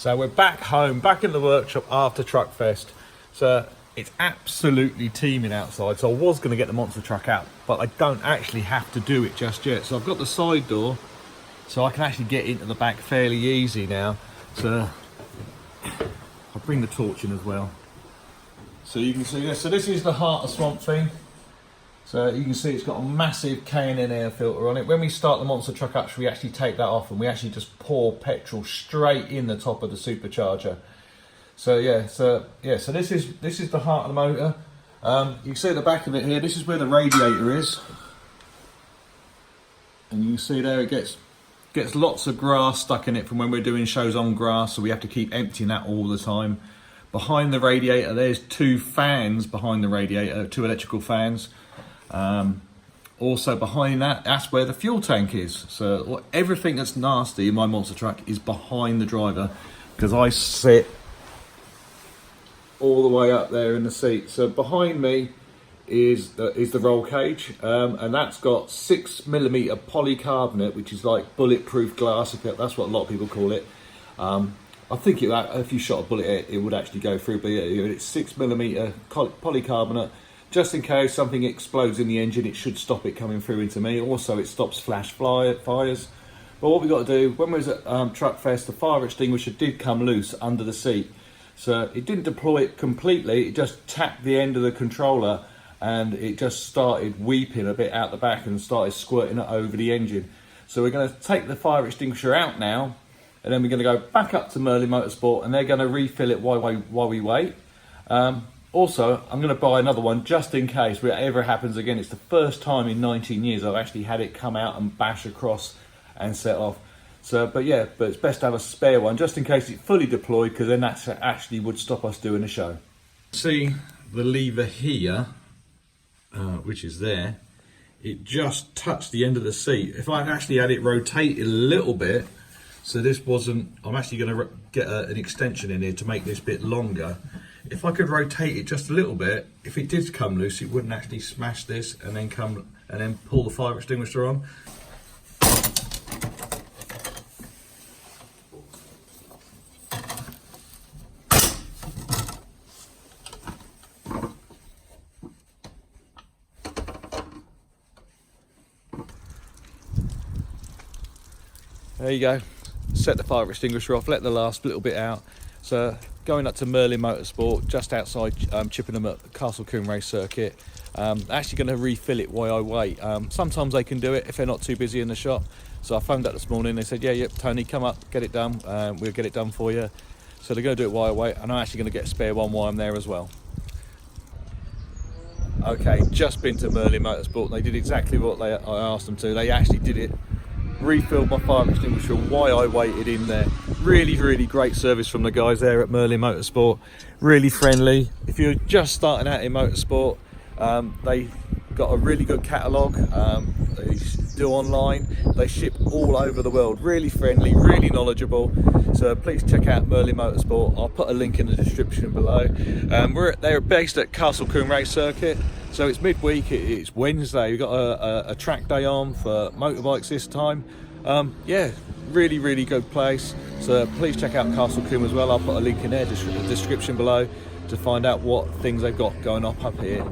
So we're back home, back in the workshop after Truck Fest. So it's absolutely teeming outside. So I was going to get the monster truck out, but I don't actually have to do it just yet. So I've got the side door, so I can actually get into the back fairly easy now. So I'll bring the torch in as well. So you can see this. So this is the heart of Swamp Thing. So you can see it's got a massive K&N air filter on it. When we start the monster truck up, we actually take that off and we actually just pour petrol straight in the top of the supercharger. So this is the heart of the motor. You can see at the back of it here, this is where the radiator is. And you can see there it gets lots of grass stuck in it from when we're doing shows on grass, so we have to keep emptying that all the time. Behind the radiator, there's two fans behind the radiator, two electrical fans. Also behind that, that's where the fuel tank is. So everything that's nasty in my monster truck is behind the driver, because I sit all the way up there in the seat. So behind me is the roll cage, and that's got 6mm polycarbonate, which is like bulletproof glass. That's what a lot of people call it. I think if you shot a bullet, it would actually go through, but it's 6mm polycarbonate. Just in case something explodes in the engine, it should stop it coming through into me. Also, it stops flash fires. But what we got to do, when we was at Truck Fest, the fire extinguisher did come loose under the seat. So it didn't deploy it completely, it just tapped the end of the controller and it just started weeping a bit out the back and started squirting it over the engine. So we're going to take the fire extinguisher out now, and then we're going to go back up to Merlin Motorsport and they're going to refill it while we wait. Also, I'm going to buy another one just in case whatever happens again. It's the first time in 19 years I've actually had it come out and bash across and set off. So, but it's best to have a spare one just in case it's fully deployed, because then that actually would stop us doing a show. See the lever here, which is there, it just touched the end of the seat. If I actually had it rotated a little bit, so this wasn't, I'm actually going to get an extension in here to make this bit longer. If I could rotate it just a little bit, if it did come loose, it wouldn't actually smash this and then pull the fire extinguisher on. There you go. Set the fire extinguisher off, let the last little bit out. So going up to Merlin Motorsport, just outside Chippenham at Castle Combe Race Circuit. Actually going to refill it while I wait. Sometimes they can do it if they're not too busy in the shop. So I phoned up this morning, they said, yeah, Tony, come up, get it done. We'll get it done for you. So they're going to do it while I wait, and I'm actually going to get a spare one while I'm there as well. Okay, just been to Merlin Motorsport. They did exactly what I asked them to. They actually did it. Refilled my fire extinguisher while I waited in there. Really great service from the guys there at Merlin Motorsport. Really friendly. If you're just starting out in motorsport, they got a really good catalogue. They do online. They ship all over the world. Really friendly, really knowledgeable. So please check out Merlin Motorsport. I'll put a link in the description below. They're based at Castle Combe Race Circuit. So it's midweek, it's Wednesday, we've got a track day on for motorbikes this time. Really good place. So please check out Castle Combe as well. I'll put a link in there, the description below, to find out what things they've got going up here,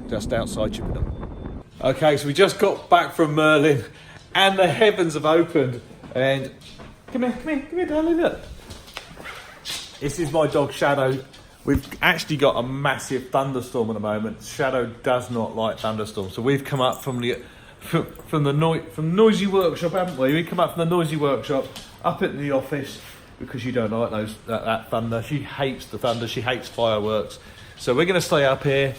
just outside Chippenham. Okay, so we just got back from Merlin and the heavens have opened. And come here, darling, look. This is my dog Shadow. We've actually got a massive thunderstorm at the moment. Shadow does not like thunderstorms, so we've come up from noisy workshop, haven't we? We come up from the noisy workshop up into the office because you don't like that thunder. She hates the thunder. She hates fireworks. So we're going to stay up here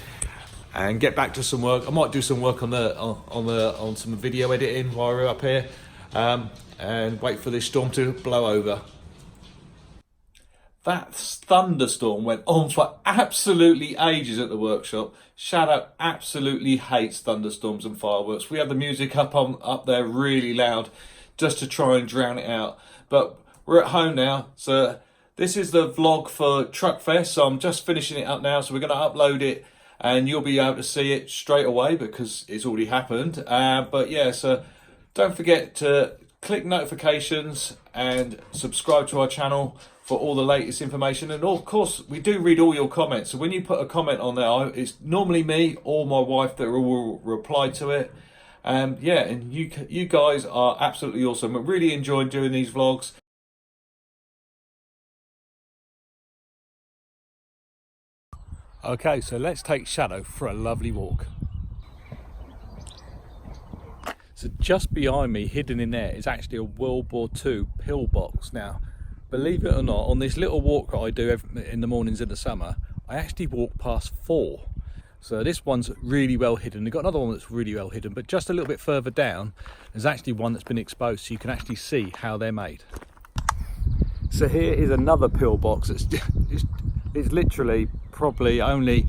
and get back to some work. I might do some work on some video editing while we're up here, and wait for this storm to blow over. That thunderstorm went on for absolutely ages at the workshop. Shadow absolutely hates thunderstorms and fireworks. We had the music up there really loud just to try and drown it out. But we're at home now, so this is the vlog for Truck Fest. So I'm just finishing it up now, so we're going to upload it and you'll be able to see it straight away because it's already happened. But yeah, so don't forget to click notifications and subscribe to our channel for all the latest information. And of course, we do read all your comments. So when you put a comment on there, it's normally me or my wife that will reply to it. Yeah, and you guys are absolutely awesome. I'm really enjoying doing these vlogs. Okay, so let's take Shadow for a lovely walk. So just behind me, hidden in there, is actually a World War II pillbox. Now, believe it or not, on this little walk that I do in the mornings in the summer, I actually walk past 4. So this one's really well hidden. They've got another one that's really well hidden, but just a little bit further down, there's actually one that's been exposed, so you can actually see how they're made. So here is another pillbox. It's literally probably only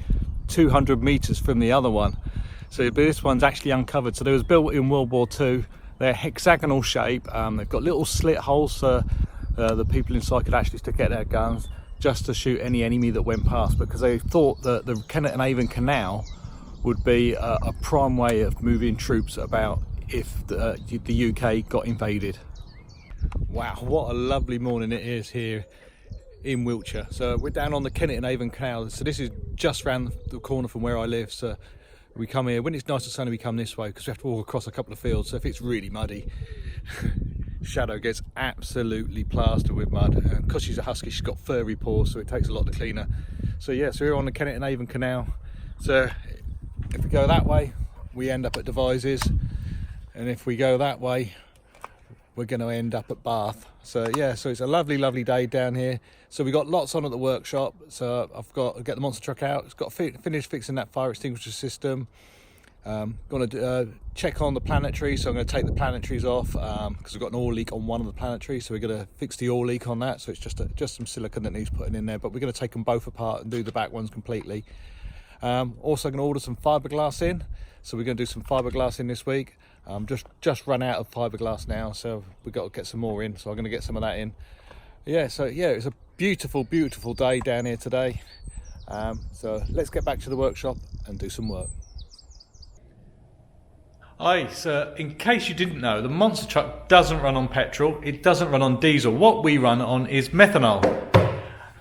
200 meters from the other one. So but this one's actually uncovered. So they was built in World War II. They're hexagonal shape. They've got little slit holes so the people inside could actually stick out their guns just to shoot any enemy that went past, because they thought that the Kennet and Avon Canal would be a prime way of moving troops about if the UK got invaded. Wow, what a lovely morning it is here in Wiltshire. So we're down on the Kennet and Avon Canal. So this is just round the corner from where I live. So we come here, when it's nice and sunny we come this way because we have to walk across a couple of fields. So if it's really muddy, Shadow gets absolutely plastered with mud. And because she's a husky, she's got furry paws, so it takes a lot to clean her. So yeah, so we're on the Kennet and Avon Canal. So if we go that way, we end up at Devizes. And if we go that way, we're going to end up at Bath. So yeah, so it's a lovely, lovely day down here. So we got lots on at the workshop. So I've got to get the monster truck out. It's got to finish fixing that fire extinguisher system. Going to check on the Planetary. So I'm going to take the Planetaries off because we've got an oil leak on one of the Planetaries. So we're going to fix the oil leak on that. So it's just some silicone that needs putting in there. But we're going to take them both apart and do the back ones completely. Also going to order some fiberglass in. So we're going to do some fiberglass in this week. Just run out of fiberglass now, so we've got to get some more in, so I'm going to get some of that in. Yeah, so yeah, it's a beautiful, beautiful day down here today. So let's get back to the workshop and do some work. Hi, so in case you didn't know, the monster truck doesn't run on petrol, it doesn't run on diesel. What we run on is methanol.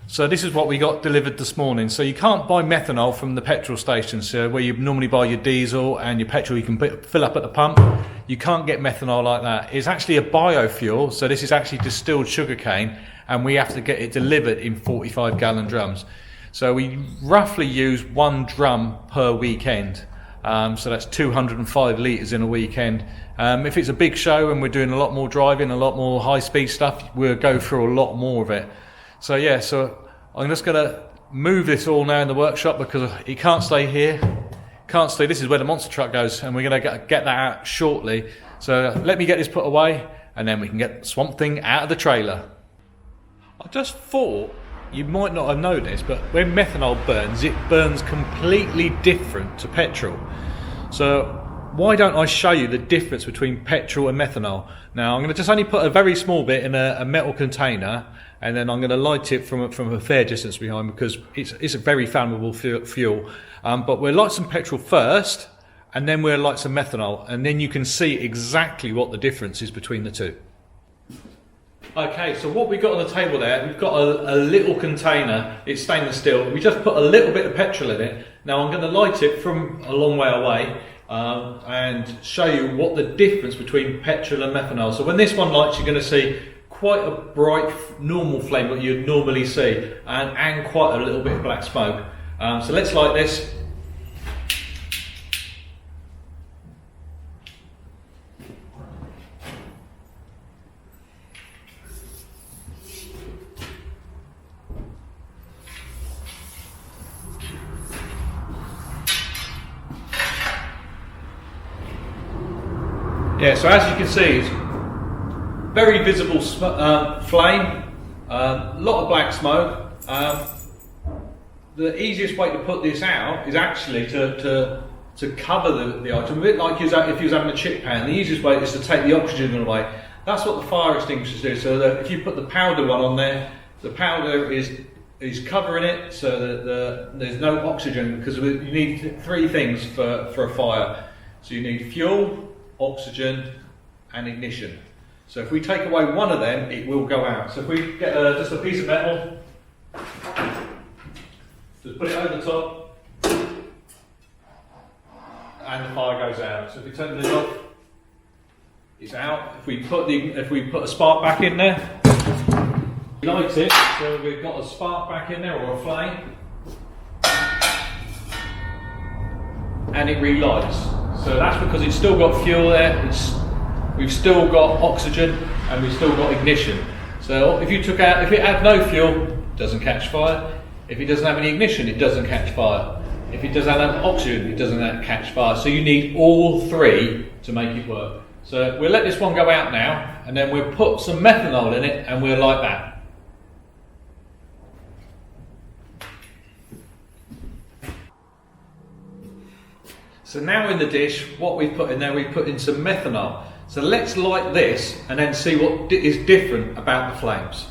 So this is what we got delivered this morning. So you can't buy methanol from the petrol stations, so where you normally buy your diesel and your petrol you can fill up at the pump. You can't get methanol like that. It's actually a biofuel, so this is actually distilled sugarcane, and we have to get it delivered in 45-gallon drums. So we roughly use 1 drum per weekend. So that's 205 litres in a weekend. If it's a big show and we're doing a lot more driving, a lot more high-speed stuff, we'll go through a lot more of it. So yeah, so I'm just going to move this all now in the workshop because it can't stay here. Can't stay. This is where the monster truck goes, and we're going to get that out shortly. So let me get this put away, and then we can get Swamp Thing out of the trailer. I just thought you might not have noticed, but when methanol burns, it burns completely different to petrol. So why don't I show you the difference between petrol and methanol? Now I'm going to just only put a very small bit in a metal container, and then I'm going to light it from a fair distance behind because it's a very flammable fuel. But we'll light some petrol first, and then we'll light some methanol, and then you can see exactly what the difference is between the two. Okay, so what we've got on the table there, we've got a little container. It's stainless steel. We just put a little bit of petrol in it. Now I'm going to light it from a long way away and show you what the difference between petrol and methanol. So when this one lights, you're going to see quite a bright normal flame that you'd normally see, and quite a little bit of black smoke. So let's light this. Yeah, so as you can see, it's very visible flame, a lot of black smoke. The easiest way to put this out is actually to cover the item, a bit like if you was having a chip pan. The easiest way is to take the oxygen away. That's what the fire extinguishers do. So that if you put the powder one on there, the powder is covering it so that there's no oxygen, because you need 3 things for a fire. So you need fuel, oxygen and ignition. So if we take away one of them, it will go out. So if we get just a piece of metal, just put it over the top, and the fire goes out. So if we turn the lid off, it's out. If we put a spark back in there, it lights it. So we've got a spark back in there, or a flame, and it relights. So that's because it's still got fuel there. We've still got oxygen, and we've still got ignition. So if it had no fuel, it doesn't catch fire. If it doesn't have any ignition, it doesn't catch fire. If it doesn't have oxygen, it doesn't catch fire. So you need all three to make it work. So we'll let this one go out now, and then we'll put some methanol in it, and we'll light that. So now in the dish, what we've put in there, we've put in some methanol. So let's light this and then see what is different about the flames.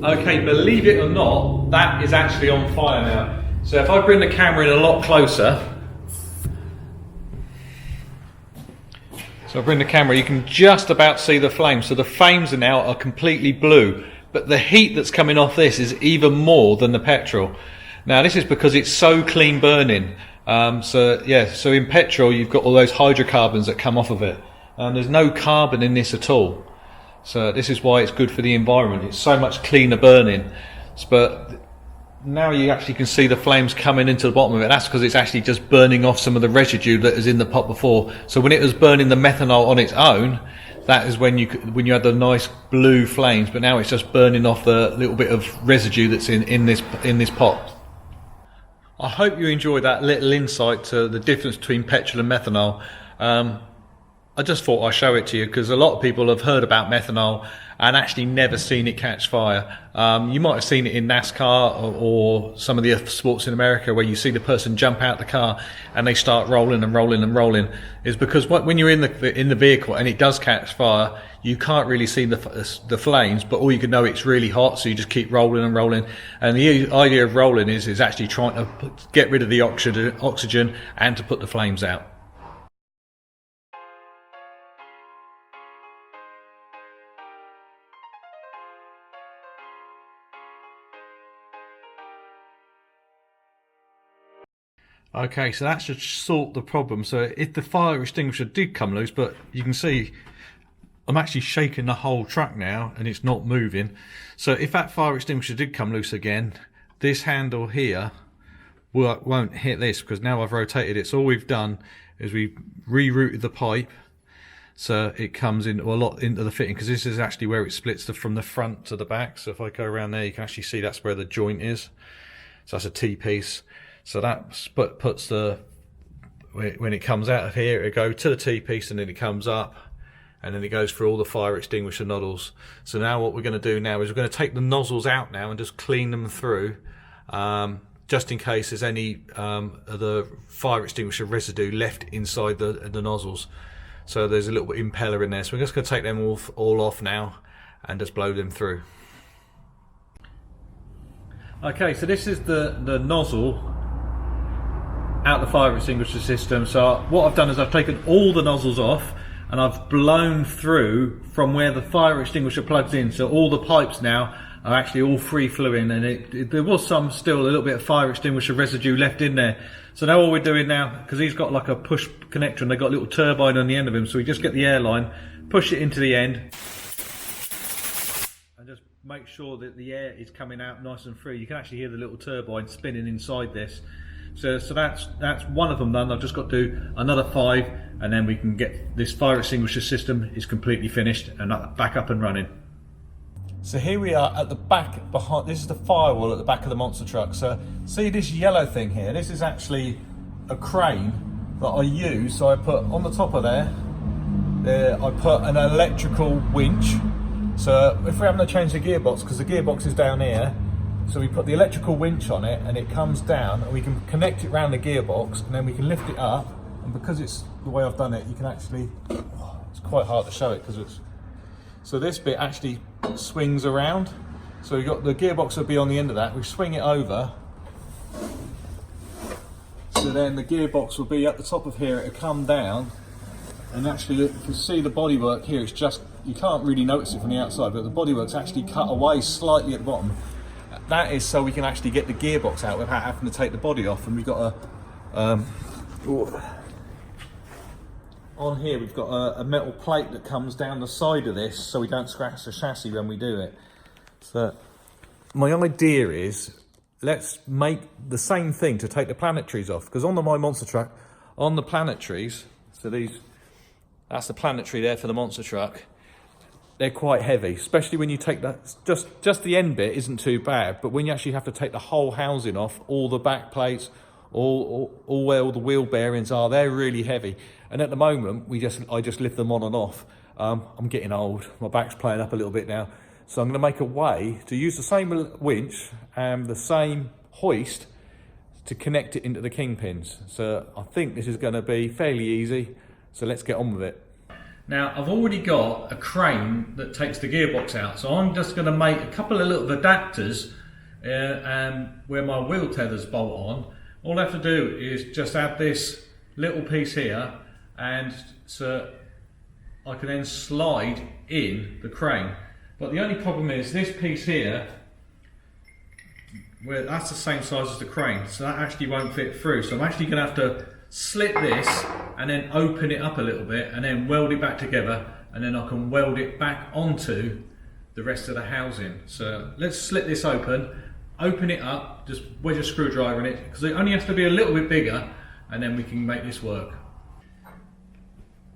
Okay, believe it or not, that is actually on fire now. So if I bring the camera in a lot closer, you can just about see the flames. So the flames now are completely blue, but the heat that's coming off this is even more than the petrol. Now this is because it's so clean burning. So in petrol you've got all those hydrocarbons that come off of it. There's no carbon in this at all. So this is why it's good for the environment. It's so much cleaner burning. But now you actually can see the flames coming into the bottom of it. That's because it's actually just burning off some of the residue that was in the pot before. So when it was burning the methanol on its own, that is when you had the nice blue flames. But now it's just burning off the little bit of residue that's in this pot. I hope you enjoyed that little insight to the difference between petrol and methanol. I just thought I'd show it to you because a lot of people have heard about methanol and actually never seen it catch fire. You might have seen it in NASCAR or some of the sports in America where you see the person jump out the car and they start rolling and rolling and rolling. Is because when you're in the vehicle and it does catch fire, you can't really see the flames, but all you can know it's really hot, so you just keep rolling and rolling. And the idea of rolling is actually trying to get rid of the oxygen and to put the flames out. Okay, so that should sort the problem. So if the fire extinguisher did come loose, but you can see I'm actually shaking the whole truck now and it's not moving. So if that fire extinguisher did come loose again, this handle here won't hit this because now I've rotated it. So all we've done is we've rerouted the pipe so it comes into the fitting, because this is actually where it splits from the front to the back. So if I go around there, you can actually see that's where the joint is. So that's a T-piece. So that puts when it comes out of here, it goes to the T-piece and then it comes up and then it goes through all the fire extinguisher nozzles. So now what we're going to do now is we're going to take the nozzles out now and just clean them through, just in case there's any of the fire extinguisher residue left inside the nozzles. So there's a little bit impeller in there. So we're just going to take them all off now and just blow them through. Okay, so this is the nozzle out the fire extinguisher system. So what I've done is I've taken all the nozzles off and I've blown through from where the fire extinguisher plugs in. So all the pipes now are actually all free flowing, and there was still a little bit of fire extinguisher residue left in there. So now all we're doing now, because he's got like a push connector and they've got a little turbine on the end of him, so we just get the air line, push it into the end and just make sure that the air is coming out nice and free. You can actually hear the little turbine spinning inside this. So that's one of them done. I've just got to do another 5 and then we can get this fire extinguisher system is completely finished and back up and running. So here we are at the back behind, this is the firewall at the back of the monster truck. So see this yellow thing here, this is actually a crane that I use. So I put on the top of there, I put an electrical winch. So if we're having to change the gearbox, because the gearbox is down here, So we put the electrical winch on it and it comes down, and we can connect it around the gearbox, and then we can lift it up. And because it's the way I've done it, you can actually, it's quite hard to show it because it's, so this bit actually swings around. So you've got the gearbox will be on the end of that. We swing it over. So then the gearbox will be at the top of here, it'll come down. And actually, if you see the bodywork here, it's just, you can't really notice it from the outside, but the bodywork's actually cut away slightly at the bottom. That is so we can actually get the gearbox out without having to take the body off. And we've got a, on here we've got a metal plate that comes down the side of this so we don't scratch the chassis when we do it. So my idea is, let's make the same thing to take the Planetaries off, because on my monster truck, on the Planetaries, so that's the Planetary there for the monster truck, they're quite heavy, especially when you take that, just the end bit isn't too bad, but when you actually have to take the whole housing off, all the back plates, all where all the wheel bearings are, they're really heavy. And at the moment, I just lift them on and off. I'm getting old, my back's playing up a little bit now. So I'm going to make a way to use the same winch and the same hoist to connect it into the kingpins. So I think this is going to be fairly easy. So let's get on with it. Now I've already got a crane that takes the gearbox out. So I'm just going to make a couple of little adapters where my wheel tethers bolt on. All I have to do is just add this little piece here, and so I can then slide in the crane. But the only problem is this piece here, where that's the same size as the crane, so that actually won't fit through. So I'm actually going to have to slit this and then open it up a little bit and then weld it back together, and then I can weld it back onto the rest of the housing. So let's slit this open it up, just wedge a screwdriver in it, because it only has to be a little bit bigger, and then we can make this work.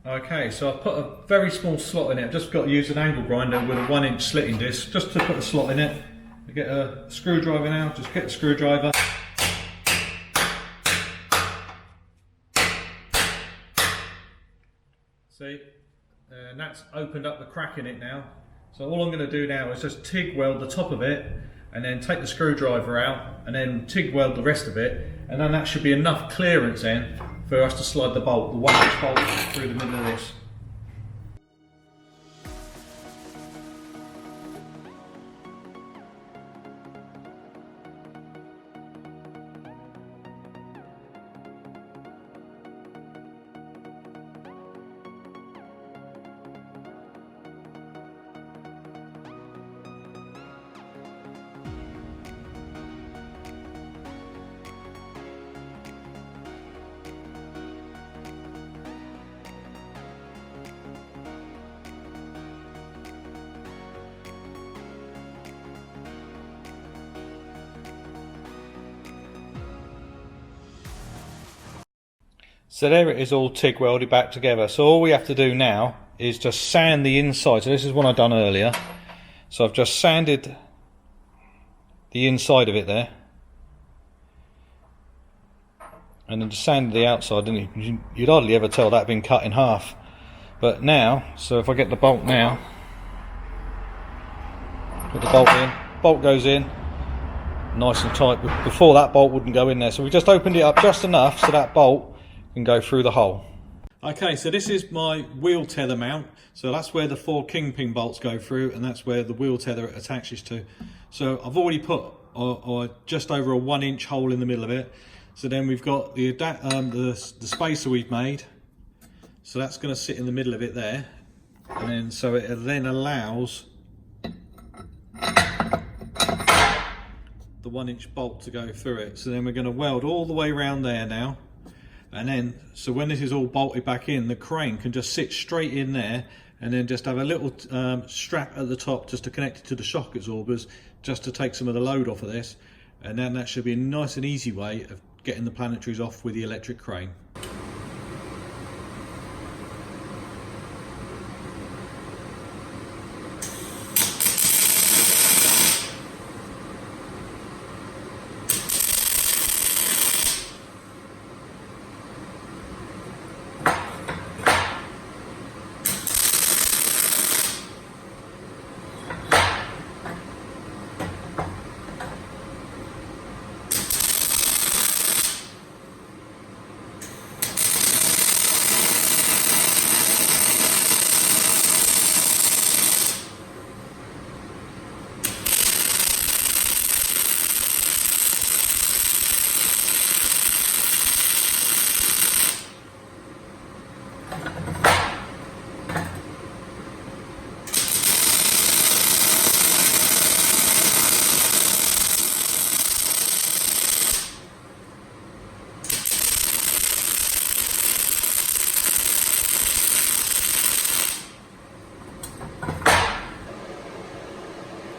Okay, so I've put a very small slot in it. I've just got to use an angle grinder with a 1-inch slitting disc just to put a slot in it. I get a screwdriver now, just get the screwdriver. See, and that's opened up the crack in it now. So all I'm going to do now is just TIG weld the top of it, and then take the screwdriver out, and then TIG weld the rest of it, and then that should be enough clearance then for us to slide the bolt, the 1-inch bolt, through the middle of this. So there it is, all TIG welded back together. So all we have to do now is just sand the inside. So this is what I've done earlier. So I've just sanded the inside of it there, and then just sanded the outside, and you'd hardly ever tell that had been cut in half. But now, so if I get the bolt now, put the bolt in, bolt goes in, nice and tight. Before that bolt wouldn't go in there. So we just opened it up just enough so that bolt can go through the hole. Okay, so this is my wheel tether mount. So that's where the 4 kingpin bolts go through, and that's where the wheel tether attaches to. So I've already put just over a 1-inch hole in the middle of it. So then we've got the spacer we've made. So that's going to sit in the middle of it there, and then so it then allows the 1-inch bolt to go through it. So then we're going to weld all the way around there now. And then, so when this is all bolted back in, the crane can just sit straight in there, and then just have a little strap at the top just to connect it to the shock absorbers, just to take some of the load off of this. And then that should be a nice and easy way of getting the Planetaries off with the electric crane.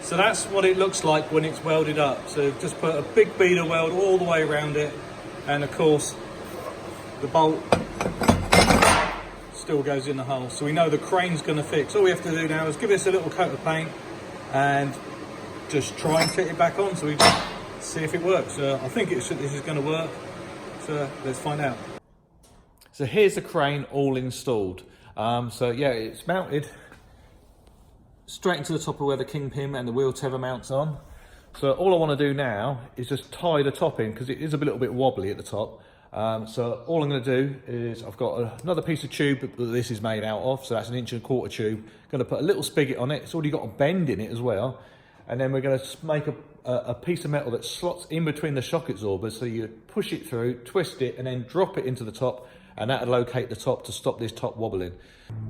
So that's what it looks like when it's welded up. So just put a big beader weld all the way around it, and of course the bolt still goes in the hole. So we know the crane's going to fix. All we have to do now is give this a little coat of paint and just try and fit it back on, so we just see if it works. I think this is going to work, so let's find out. So here's the crane all installed. So yeah, it's mounted straight into the top of where the kingpin and the wheel tether mounts on. So all I want to do now is just tie the top in, because it is a little bit wobbly at the top. So all I'm going to do is, I've got another piece of tube that this is made out of, so that's 1.25 inch tube. Going to put a little spigot on it. It's already got a bend in it as well, and then we're going to make a piece of metal that slots in between the shock absorbers, so you push it through, twist it, and then drop it into the top, and that'll locate the top to stop this top wobbling.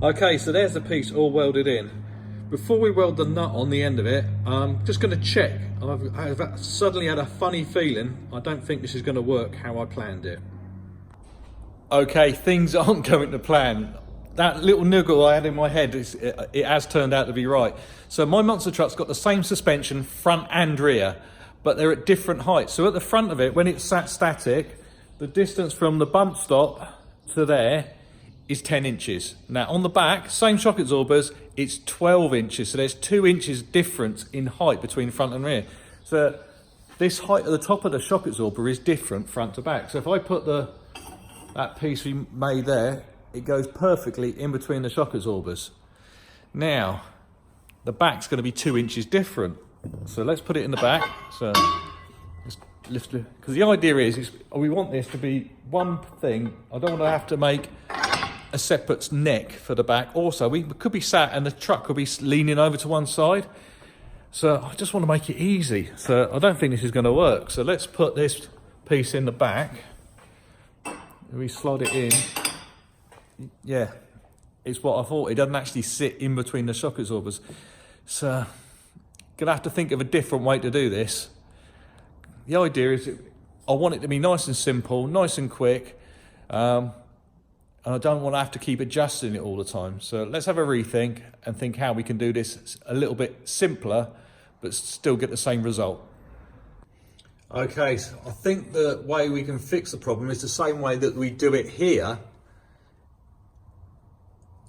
Okay, so there's the piece all welded in. Before we weld the nut on the end of it, I'm just going to check. I've suddenly had a funny feeling. I don't think this is going to work how I planned it. Okay, things aren't going to plan. That little niggle I had in my head, it has turned out to be right. So my monster truck's got the same suspension, front and rear, but they're at different heights. So at the front of it, when it's sat static, the distance from the bump stop to there is 10 inches. Now on the back, same shock absorbers, it's 12 inches. So there's 2 inches difference in height between front and rear. So this height at the top of the shock absorber is different front to back. So if I put that piece we made there, it goes perfectly in between the shock absorbers. Now, the back's going to be 2 inches different. So let's put it in the back. So let's lift it, because the idea is we want this to be one thing. I don't want to have to make a separate neck for the back. Also, we could be sat and the truck could be leaning over to one side. So I just want to make it easy. So I don't think this is going to work. So let's put this piece in the back. We slide it in. Yeah, it's what I thought. It doesn't actually sit in between the shock absorbers. So gonna have to think of a different way to do this. The idea is I want it to be nice and simple, nice and quick. And I don't want to have to keep adjusting it all the time. So let's have a rethink and think how we can do this a little bit simpler, but still get the same result. Okay, so I think the way we can fix the problem is the same way that we do it here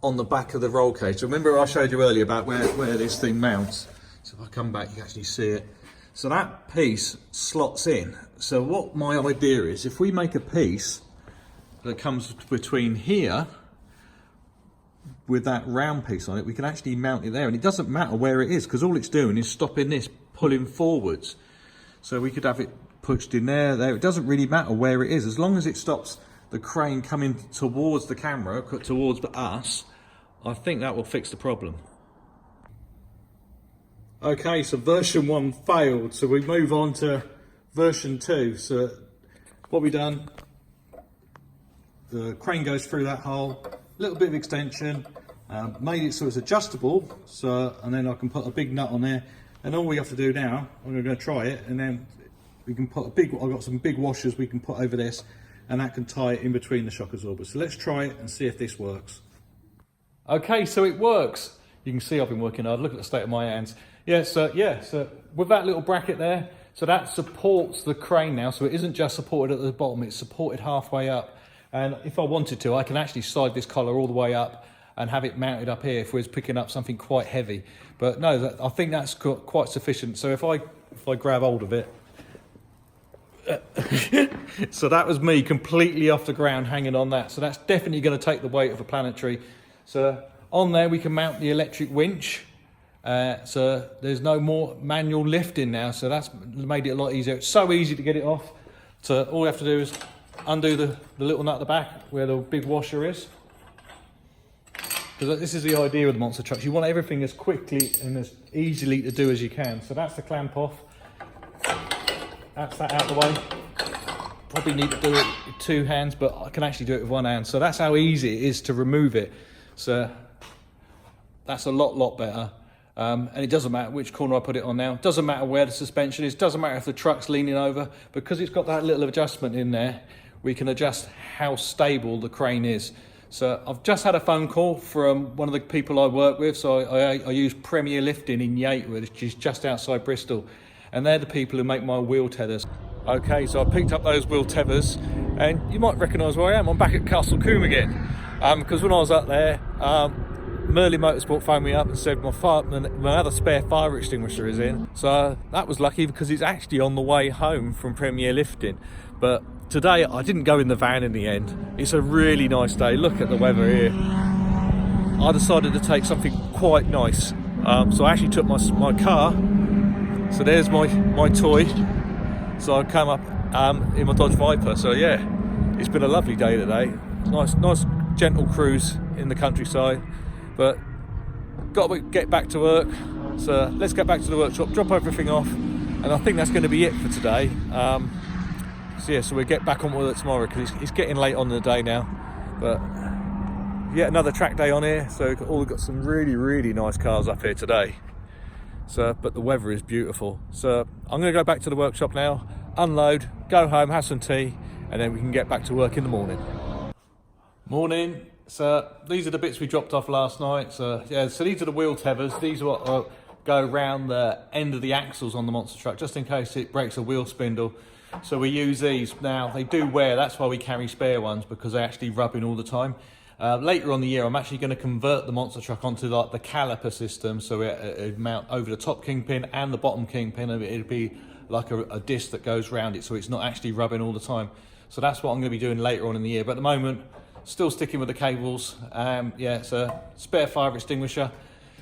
on the back of the roll cage. So remember I showed you earlier about where this thing mounts. So if I come back, you can actually see it. So that piece slots in. So what my idea is, if we make a piece that comes between here with that round piece on it, we can actually mount it there, and it doesn't matter where it is, because all it's doing is stopping this pulling forwards. So we could have it pushed in there. It doesn't really matter where it is, as long as it stops the crane coming towards the camera, towards us. I think that will fix the problem. Okay, so version 1 failed, so we move on to version 2. So what we've done, the crane goes through that hole, a little bit of extension, made it so it's adjustable, and then I can put a big nut on there, and all we have to do now, I'm going to try it, and then we can put I've got some big washers we can put over this, and that can tie it in between the shock absorbers. So let's try it and see if this works. Okay, so it works. You can see I've been working hard. Look at the state of my hands. So with that little bracket there, so that supports the crane now, so it isn't just supported at the bottom, it's supported halfway up. And if I wanted to, I can actually slide this collar all the way up and have it mounted up here if we're picking up something quite heavy. But no, I think that's quite sufficient. So if I grab hold of it, so that was me completely off the ground hanging on that. So that's definitely going to take the weight of a Planetary. So on there we can mount the electric winch. So there's no more manual lifting now. So that's made it a lot easier. It's so easy to get it off. So all we have to do is undo the little nut at the back where the big washer is. Because this is the idea of the monster trucks. You want everything as quickly and as easily to do as you can. So that's the clamp off. That's that out of the way. Probably need to do it with 2 hands, but I can actually do it with 1 hand. So that's how easy it is to remove it. So that's a lot better. And it doesn't matter which corner I put it on now. It doesn't matter where the suspension is. It doesn't matter if the truck's leaning over. Because it's got that little adjustment in there, we can adjust how stable the crane is. So I've just had a phone call from one of the people I work with. So I use Premier Lifting in Yatewood, which is just outside Bristol. And they're the people who make my wheel tethers. Okay, so I picked up those wheel tethers, and you might recognise where I am. I'm back at Castle Combe again. Because when I was up there, Merlin Motorsport phoned me up and said my other spare fire extinguisher is in. So that was lucky because it's actually on the way home from Premier Lifting. But today I didn't go in the van in the end. It's a really nice day. Look at the weather here. I decided to take something quite nice. So I actually took my car. So there's my toy. So I came up in my Dodge Viper. So yeah, it's been a lovely day today. Nice gentle cruise in the countryside. But got to get back to work. So let's get back to the workshop, drop everything off, and I think that's going to be it for today. So we'll get back on with it tomorrow because it's getting late on in the day now. But yet another track day on here. So we've got some really nice cars up here today. So, but the weather is beautiful. So I'm going to go back to the workshop now, unload, go home, have some tea, and then we can get back to work in the morning. Morning. So these are the bits we dropped off last night. So yeah, so these are the wheel tethers. These are what go around the end of the axles on the monster truck, just in case it breaks a wheel spindle. So we use these. Now they do wear, that's why we carry spare ones, because they actually rub in all the time. Later on the year, I'm actually going to convert the monster truck onto like the caliper system, so it mount over the top kingpin and the bottom kingpin, and it'll be like a disc that goes round it, so it's not actually rubbing all the time. So that's what I'm going to be doing later on in the year. But at the moment, still sticking with the cables. Yeah, it's a spare fire extinguisher.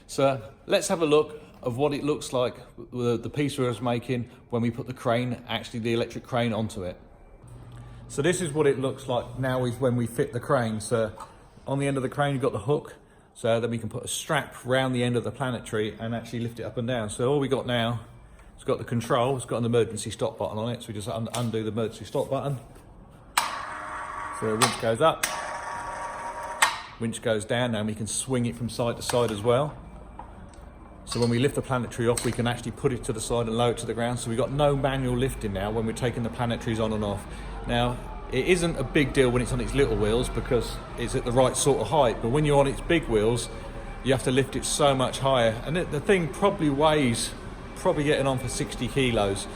So let's have a look of what it looks like, the piece we was making when we put the crane, actually the electric crane, onto it. So this is what it looks like now is when we fit the crane. So on the end of the crane you've got the hook, so then we can put a strap around the end of the Planetary and actually lift it up and down. So all we got now, it's got the control, it's got an emergency stop button on it, so we just undo the emergency stop button. So the winch goes up, winch goes down. Now we can swing it from side to side as well. So when we lift the Planetary off, we can actually put it to the side and lower it to the ground. So we've got no manual lifting now when we're taking the Planetaries on and off. Now, it isn't a big deal when it's on its little wheels because it's at the right sort of height, but when you're on its big wheels, you have to lift it so much higher. And the thing probably weighs, getting on for 60 kilos.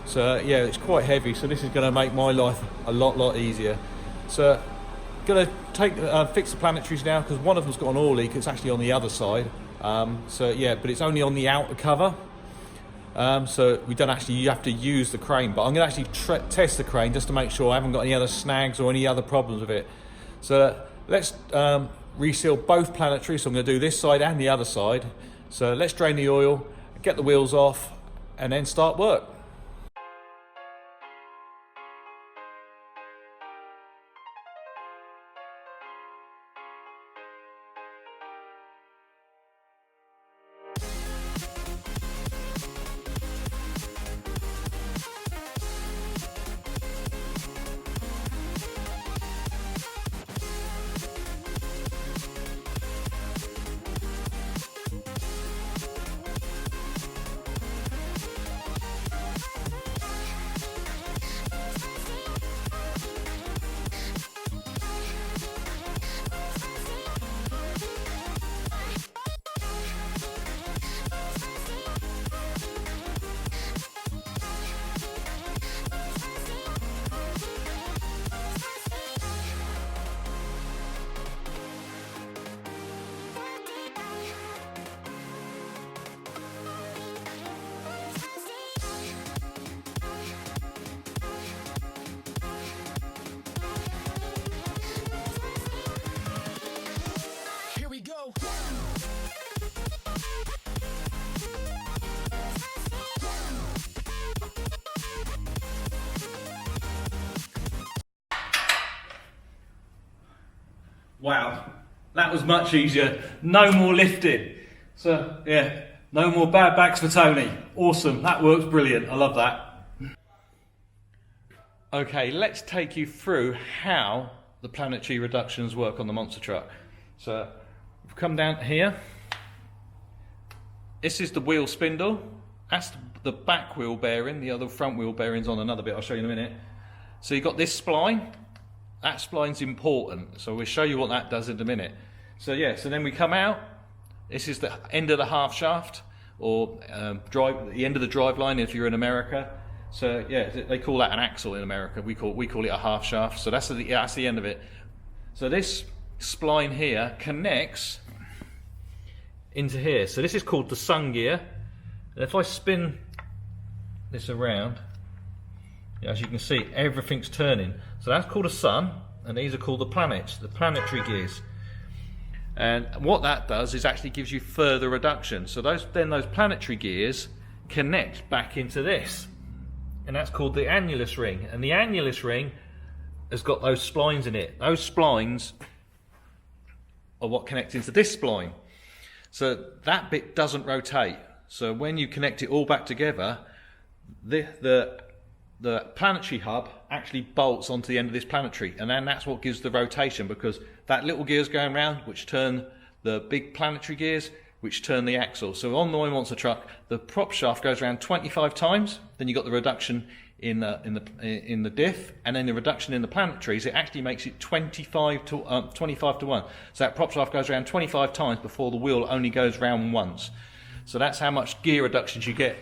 So yeah, it's quite heavy. So this is going to make my life a lot easier. So going to fix the Planetaries now because one of them's got an oil leak. It's actually on the other side. So yeah, but it's only on the outer cover. So we don't actually, you have to use the crane, but I'm going to actually test the crane just to make sure I haven't got any other snags or any other problems with it. So let's reseal both Planetaries. So I'm going to do this side and the other side. So let's drain the oil, get the wheels off, and then start work. Wow, that was much easier. No more lifting. So yeah, no more bad backs for Tony. Awesome, that works brilliant. I love that. Okay, let's take you through how the Planetary reductions work on the monster truck. So we've come down here. This is the wheel spindle. That's the back wheel bearing. The other front wheel bearing's on another bit. I'll show you in a minute. So you've got this spline. that spline's important. So we'll show you what that does in a minute. So yeah, so then we come out. This is the end of the half shaft, or the end of the drive line if you're in America. So yeah, they call that an axle in America. We call it a half shaft. So that's the end of it. So this spline here connects into here. So this is called the sun gear. And if I spin this around, as you can see, everything's turning. So that's called a sun, and these are called the planets, the planetary gears. And what that does is actually gives you further reduction. So those planetary gears connect back into this, and that's called the annulus ring. And the annulus ring has got those splines in it. Those splines are what connect into this spline. So that bit doesn't rotate. So when you connect it all back together, the planetary hub actually bolts onto the end of this planetary, and then that's what gives the rotation, because that little gear's going round, which turn the big planetary gears, which turn the axle. So on the monster truck, the prop shaft goes around 25 times. Then you got the reduction in the diff, and then the reduction in the planetaries. It actually makes it 25 to 1. So that prop shaft goes around 25 times before the wheel only goes round once. So that's how much gear reductions you get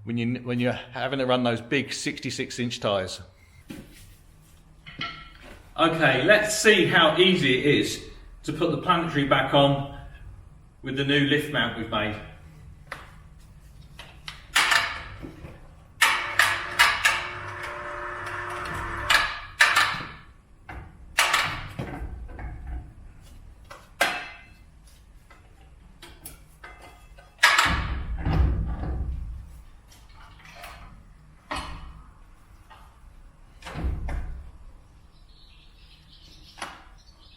when you're having to run those big 66-inch tyres. Okay, let's see how easy it is to put the planetary back on with the new lift mount we've made.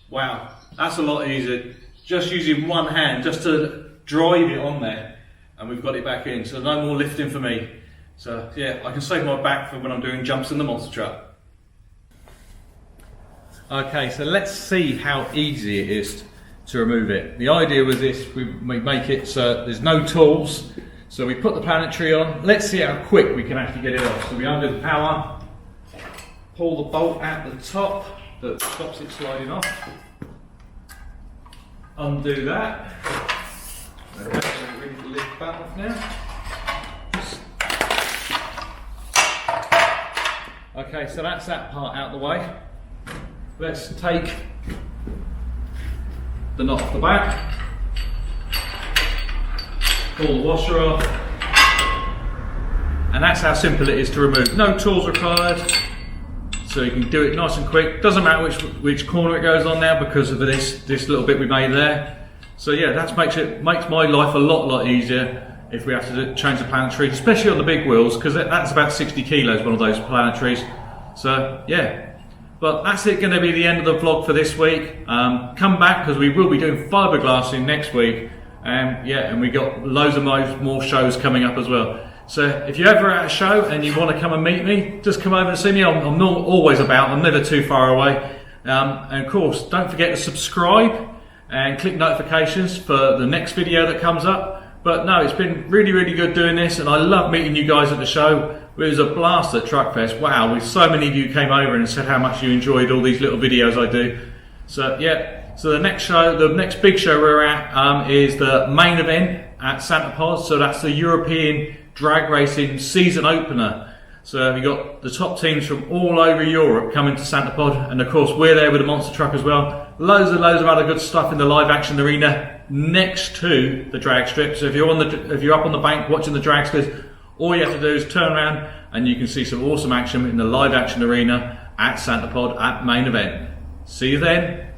Wow, that's a lot easier. Just using one hand just to drive it on there, and we've got it back in. So no more lifting for me. So yeah, I can save my back for when I'm doing jumps in the monster truck. Okay, so let's see how easy it is to remove it. The idea was this: we make it so there's no tools. So we put the planetary on. Let's see how quick we can actually get it off. So we undo the power, pull the bolt out the top that stops it sliding off. Undo that. Okay, so we're ready to lift that off now. Okay, so that's that part out of the way. Let's take the knot off the back. Pull the washer off. And that's how simple it is to remove. No tools required. So you can do it nice and quick. Doesn't matter which corner it goes on now because of this little bit we made there. So yeah, that makes my life a lot easier if we have to change the planetary, especially on the big wheels, because that's about 60 kilos, one of those planetaries. So yeah, but that's going to be the end of the vlog for this week. Come back, because we will be doing fiberglassing next week, and we got loads of more shows coming up as well. So if you're ever at a show and you want to come and meet me, just come over and see me. I'm not always about, I'm never too far away. And of course, don't forget to subscribe and click notifications for the next video that comes up. But no, it's been really good doing this, and I love meeting you guys at the show. It was a blast at Truckfest. Wow, so many of you came over and said how much you enjoyed all these little videos I do. So yeah, so the next big show we're at is the main event at Santa Pod. So that's the European drag racing season opener. So we got the top teams from all over Europe coming to Santa Pod, and of course we're there with the monster truck as well. Loads of other good stuff in the live action arena next to the drag strip. So if you're up on the bank watching the drag strips, all you have to do is turn around and you can see some awesome action in the live action arena at Santa Pod at main event. See you then.